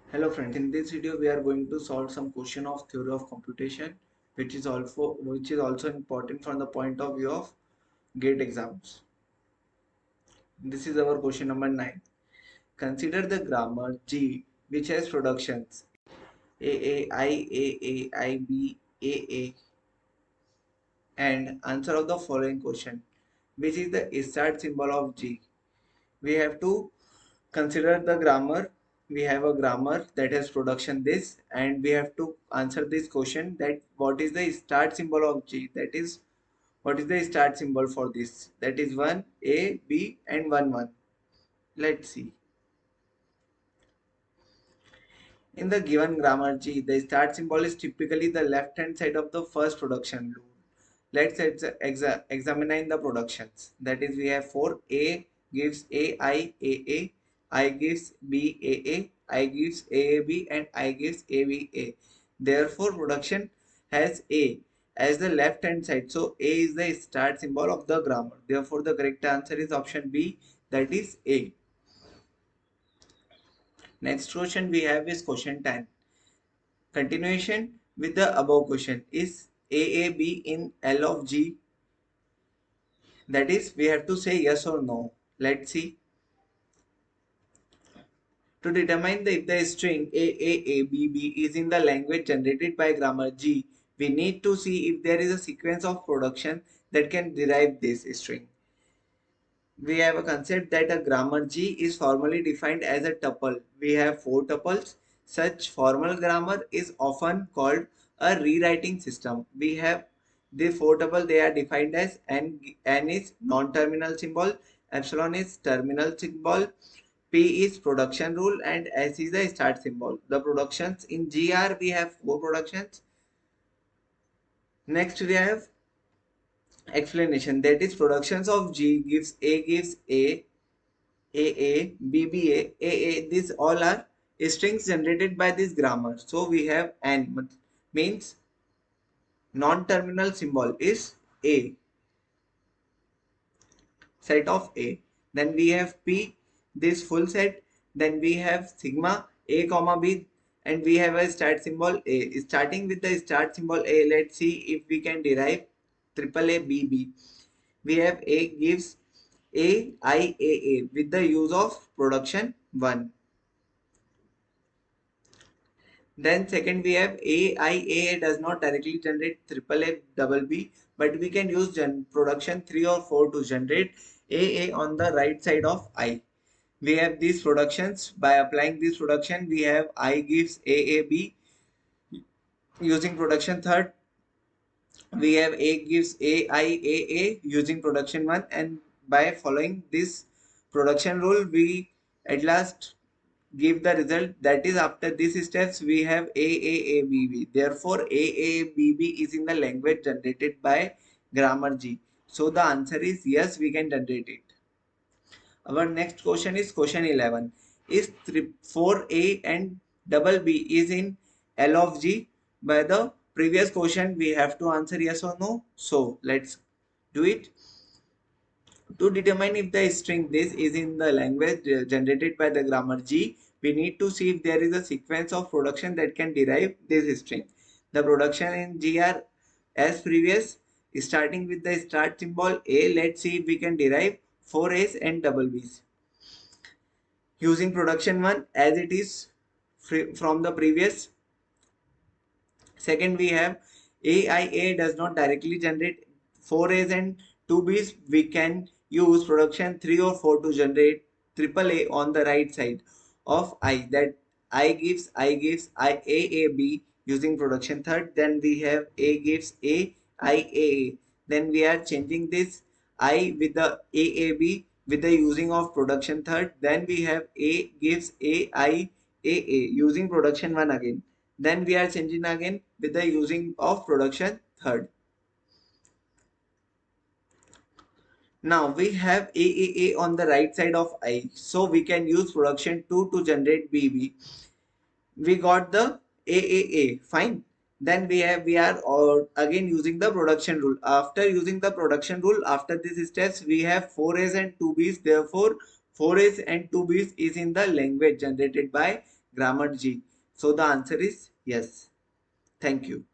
Hello friends, in this video we are going to solve some question of theory of computation which is also important from the point of view of GATE exams. This is our question number 9. Consider the grammar G which has productions AAI, and answer of the following question, which is the start symbol of G. We have to consider the grammar. We have a grammar that has production this, and we have to answer this question that what is the start symbol of G, that is what is the start symbol for this, that is 1 A B and 1 1. Let's see. In the given grammar G, the start symbol is typically the left hand side of the first production rule. Let's examine the productions. That is, we have 4 A gives I gives I gives AAB, and I gives ABA. Therefore, production has A as the left hand side. So A is the start symbol of the grammar. Therefore, the correct answer is option B, that is A. Next question we have is question 10. Continuation with the above question, is AAB in L of G? That is, we have to say yes or no. Let's see. To determine if the string AAABB is in the language generated by grammar G, we need to see if there is a sequence of production that can derive this string. We have a concept that a grammar G is formally defined as a tuple. We have 4 tuples. Such formal grammar is often called a rewriting system. We have the 4 tuple. They are defined as N is non-terminal symbol, epsilon is terminal symbol, P is production rule, and S is the start symbol. The productions in GR, we have 4 productions. Next we have explanation, that is productions of G gives A, BBA, AA, these all are strings generated by this grammar. So we have N, means non-terminal symbol is A, set of A. Then we have P, this full set. Then we have sigma A comma B, and we have a start symbol A. Starting with the start symbol A, let's see if we can derive triple A B B. We have A gives A with the use of production 1. Then second we have AIAA does not directly generate triple A double B, but we can use production 3 or 4 to generate AA on the right side of I. We have these productions. By applying this production, we have I gives AAB using production third. We have A gives AIAA using production 1, and by following this production rule, we at last give the result, that is after these steps we have AAABB. Therefore, AABB is in the language generated by grammar G. So the answer is yes, we can generate it. Our next question is question 11. Is 4A and double B is in L of G? By the previous question, we have to answer yes or no. So let's do it. To determine if the string this is in the language generated by the grammar G, we need to see if there is a sequence of production that can derive this string. The production in G are as previous, starting with the start symbol A. Let's see if we can derive 4A's and double B's. Using production 1 as it is from the previous. Second, we have AIA does not directly generate 4A's and 2B's. We can use production 3 or 4 to generate triple A on the right side of I, that I gives AAB using production third. Then we have A gives AIAA. Then we are changing this I with the AAB with the using of production third. Then we have A gives AIAA using production 1 again. Then we are changing again with the using of production third. Now we have AAA on the right side of I, so we can use production 2 to generate BB. We got the AAA, fine. Then we are again using the production rule. After using the production rule, after these steps, we have 4A's and 2B's. Therefore, 4A's and 2B's is in the language generated by grammar G. So the answer is yes. Thank you.